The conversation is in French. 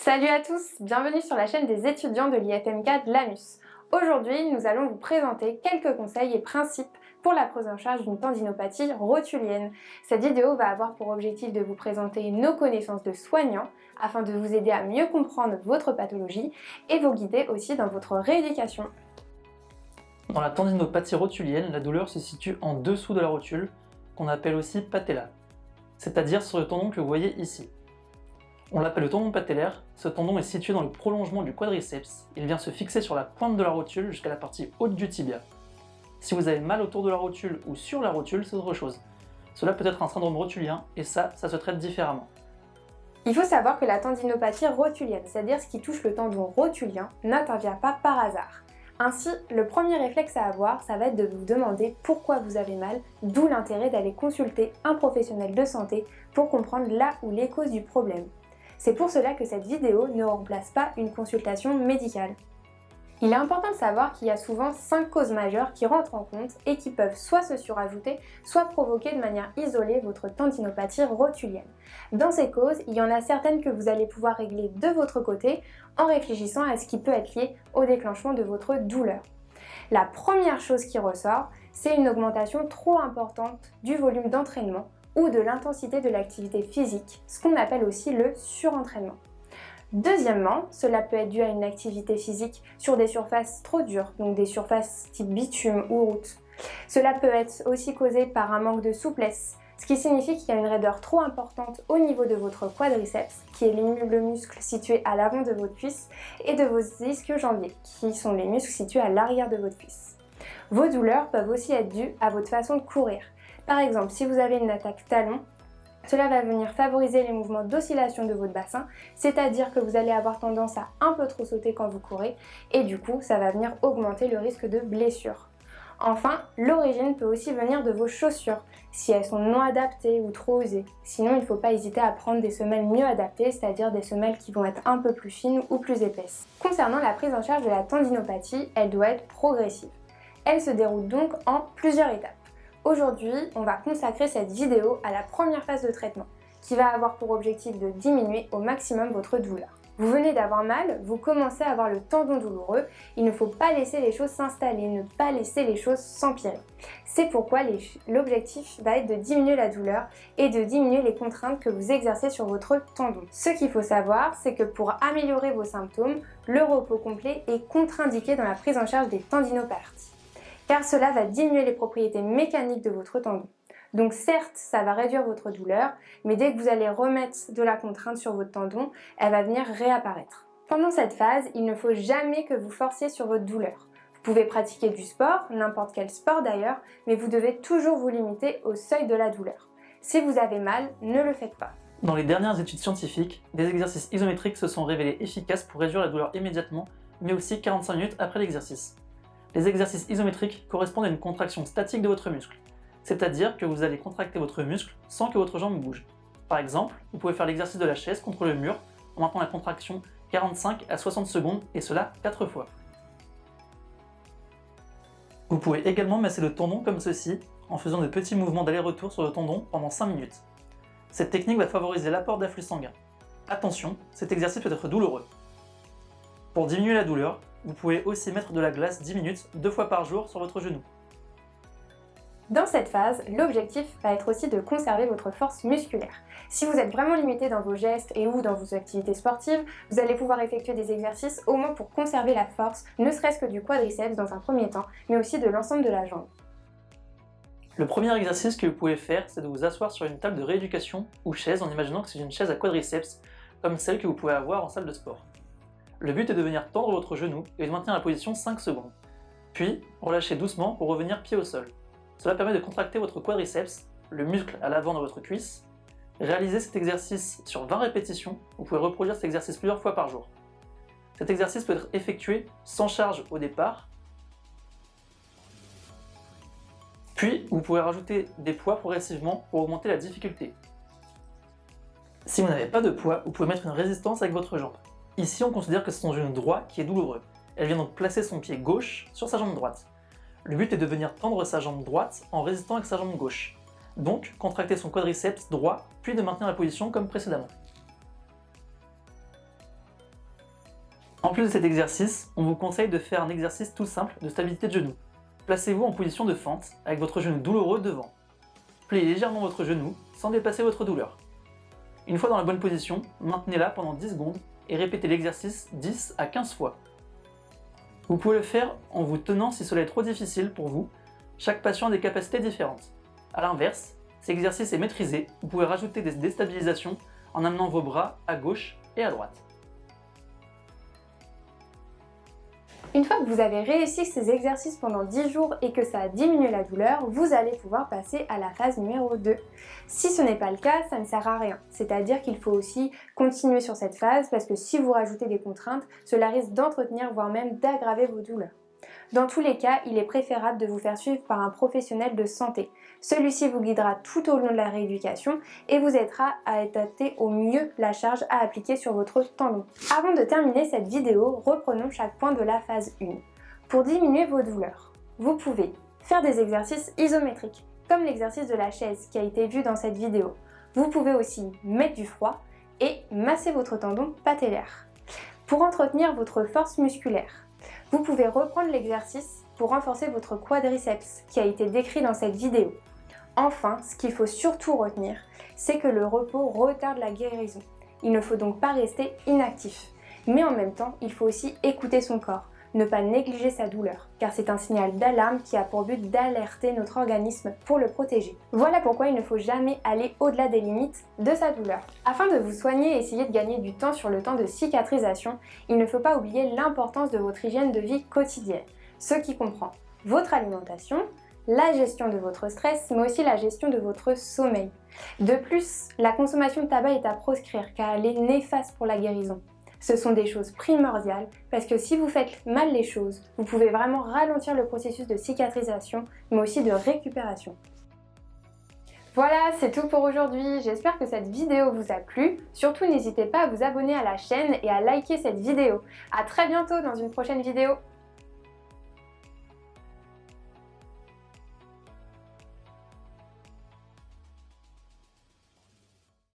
Salut à tous, bienvenue sur la chaîne des étudiants de l'IFMK de l'AMUS. Aujourd'hui, nous allons vous présenter quelques conseils et principes pour la prise en charge d'une tendinopathie rotulienne. Cette vidéo va avoir pour objectif de vous présenter nos connaissances de soignants afin de vous aider à mieux comprendre votre pathologie et vous guider aussi dans votre rééducation. Dans la tendinopathie rotulienne, la douleur se situe en dessous de la rotule, qu'on appelle aussi patella, c'est-à-dire sur le tendon que vous voyez ici. On l'appelle le tendon patellaire. Ce tendon est situé dans le prolongement du quadriceps. Il vient se fixer sur la pointe de la rotule jusqu'à la partie haute du tibia. Si vous avez mal autour de la rotule ou sur la rotule, c'est autre chose. Cela peut être un syndrome rotulien et ça se traite différemment. Il faut savoir que la tendinopathie rotulienne, c'est-à-dire ce qui touche le tendon rotulien, n'intervient pas par hasard. Ainsi, le premier réflexe à avoir, ça va être de vous demander pourquoi vous avez mal, d'où l'intérêt d'aller consulter un professionnel de santé pour comprendre là où les causes du problème. C'est pour cela que cette vidéo ne remplace pas une consultation médicale. Il est important de savoir qu'il y a souvent 5 causes majeures qui rentrent en compte et qui peuvent soit se surajouter, soit provoquer de manière isolée votre tendinopathie rotulienne. Dans ces causes, il y en a certaines que vous allez pouvoir régler de votre côté en réfléchissant à ce qui peut être lié au déclenchement de votre douleur. La première chose qui ressort, c'est une augmentation trop importante du volume d'entraînement ou de l'intensité de l'activité physique, ce qu'on appelle aussi le surentraînement. Deuxièmement, cela peut être dû à une activité physique sur des surfaces trop dures, donc des surfaces type bitume ou route. Cela peut être aussi causé par un manque de souplesse, ce qui signifie qu'il y a une raideur trop importante au niveau de votre quadriceps, qui est le muscle situé à l'avant de votre cuisse, et de vos ischio-jambiers, qui sont les muscles situés à l'arrière de votre cuisse. Vos douleurs peuvent aussi être dues à votre façon de courir. Par exemple, si vous avez une attaque talon, cela va venir favoriser les mouvements d'oscillation de votre bassin, c'est-à-dire que vous allez avoir tendance à un peu trop sauter quand vous courez et du coup, ça va venir augmenter le risque de blessure. Enfin, l'origine peut aussi venir de vos chaussures, si elles sont non adaptées ou trop usées. Sinon, il ne faut pas hésiter à prendre des semelles mieux adaptées, c'est-à-dire des semelles qui vont être un peu plus fines ou plus épaisses. Concernant la prise en charge de la tendinopathie, elle doit être progressive. Elle se déroule donc en plusieurs étapes. Aujourd'hui, on va consacrer cette vidéo à la première phase de traitement, qui va avoir pour objectif de diminuer au maximum votre douleur. Vous venez d'avoir mal, vous commencez à avoir le tendon douloureux, il ne faut pas laisser les choses s'installer, ne pas laisser les choses s'empirer. C'est pourquoi l'objectif va être de diminuer la douleur et de diminuer les contraintes que vous exercez sur votre tendon. Ce qu'il faut savoir, c'est que pour améliorer vos symptômes, le repos complet est contre-indiqué dans la prise en charge des tendinopathies, car cela va diminuer les propriétés mécaniques de votre tendon. Donc certes, ça va réduire votre douleur, mais dès que vous allez remettre de la contrainte sur votre tendon, elle va venir réapparaître. Pendant cette phase, il ne faut jamais que vous forciez sur votre douleur. Vous pouvez pratiquer du sport, n'importe quel sport d'ailleurs, mais vous devez toujours vous limiter au seuil de la douleur. Si vous avez mal, ne le faites pas. Dans les dernières études scientifiques, des exercices isométriques se sont révélés efficaces pour réduire la douleur immédiatement, mais aussi 45 minutes après l'exercice. Les exercices isométriques correspondent à une contraction statique de votre muscle, c'est-à-dire que vous allez contracter votre muscle sans que votre jambe bouge. Par exemple, vous pouvez faire l'exercice de la chaise contre le mur en maintenant la contraction 45 à 60 secondes et cela 4 fois. Vous pouvez également masser le tendon comme ceci en faisant de petits mouvements d'aller-retour sur le tendon pendant 5 minutes. Cette technique va favoriser l'apport d'afflux sanguin. Attention, cet exercice peut être douloureux. Pour diminuer la douleur, vous pouvez aussi mettre de la glace 10 minutes 2 fois par jour sur votre genou. Dans cette phase, l'objectif va être aussi de conserver votre force musculaire. Si vous êtes vraiment limité dans vos gestes et ou dans vos activités sportives, vous allez pouvoir effectuer des exercices au moins pour conserver la force, ne serait-ce que du quadriceps dans un premier temps, mais aussi de l'ensemble de la jambe. Le premier exercice que vous pouvez faire, c'est de vous asseoir sur une table de rééducation ou chaise en imaginant que c'est une chaise à quadriceps, comme celle que vous pouvez avoir en salle de sport. Le but est de venir tendre votre genou et de maintenir la position 5 secondes. Puis, relâchez doucement pour revenir pied au sol. Cela permet de contracter votre quadriceps, le muscle à l'avant de votre cuisse. Réalisez cet exercice sur 20 répétitions, vous pouvez reproduire cet exercice plusieurs fois par jour. Cet exercice peut être effectué sans charge au départ, puis vous pouvez rajouter des poids progressivement pour augmenter la difficulté. Si vous n'avez pas de poids, vous pouvez mettre une résistance avec votre jambe. Ici, on considère que c'est son genou droit qui est douloureux. Elle vient donc placer son pied gauche sur sa jambe droite. Le but est de venir tendre sa jambe droite en résistant avec sa jambe gauche. Donc, contracter son quadriceps droit, puis de maintenir la position comme précédemment. En plus de cet exercice, on vous conseille de faire un exercice tout simple de stabilité de genou. Placez-vous en position de fente avec votre genou douloureux devant. Pliez légèrement votre genou sans dépasser votre douleur. Une fois dans la bonne position, maintenez-la pendant 10 secondes et répétez l'exercice 10 à 15 fois. Vous pouvez le faire en vous tenant si cela est trop difficile pour vous. Chaque patient a des capacités différentes. A l'inverse, si l'exercice est maîtrisé, vous pouvez rajouter des déstabilisations en amenant vos bras à gauche et à droite. Une fois que vous avez réussi ces exercices pendant 10 jours et que ça a diminué la douleur, vous allez pouvoir passer à la phase numéro 2. Si ce n'est pas le cas, ça ne sert à rien. C'est-à-dire qu'il faut aussi continuer sur cette phase parce que si vous rajoutez des contraintes, cela risque d'entretenir voire même d'aggraver vos douleurs. Dans tous les cas, il est préférable de vous faire suivre par un professionnel de santé. Celui-ci vous guidera tout au long de la rééducation et vous aidera à adapter au mieux la charge à appliquer sur votre tendon. Avant de terminer cette vidéo, reprenons chaque point de la phase 1. Pour diminuer vos douleurs, vous pouvez faire des exercices isométriques, comme l'exercice de la chaise qui a été vu dans cette vidéo. Vous pouvez aussi mettre du froid et masser votre tendon patellaire. Pour entretenir votre force musculaire, vous pouvez reprendre l'exercice pour renforcer votre quadriceps qui a été décrit dans cette vidéo. Enfin, ce qu'il faut surtout retenir, c'est que le repos retarde la guérison. Il ne faut donc pas rester inactif. Mais en même temps, il faut aussi écouter son corps, ne pas négliger sa douleur, car c'est un signal d'alarme qui a pour but d'alerter notre organisme pour le protéger. Voilà pourquoi il ne faut jamais aller au-delà des limites de sa douleur. Afin de vous soigner et essayer de gagner du temps sur le temps de cicatrisation, il ne faut pas oublier l'importance de votre hygiène de vie quotidienne, ce qui comprend votre alimentation, la gestion de votre stress, mais aussi la gestion de votre sommeil. De plus, la consommation de tabac est à proscrire car elle est néfaste pour la guérison. Ce sont des choses primordiales parce que si vous faites mal les choses, vous pouvez vraiment ralentir le processus de cicatrisation, mais aussi de récupération. Voilà, c'est tout pour aujourd'hui. J'espère que cette vidéo vous a plu. Surtout, n'hésitez pas à vous abonner à la chaîne et à liker cette vidéo. À très bientôt dans une prochaine vidéo.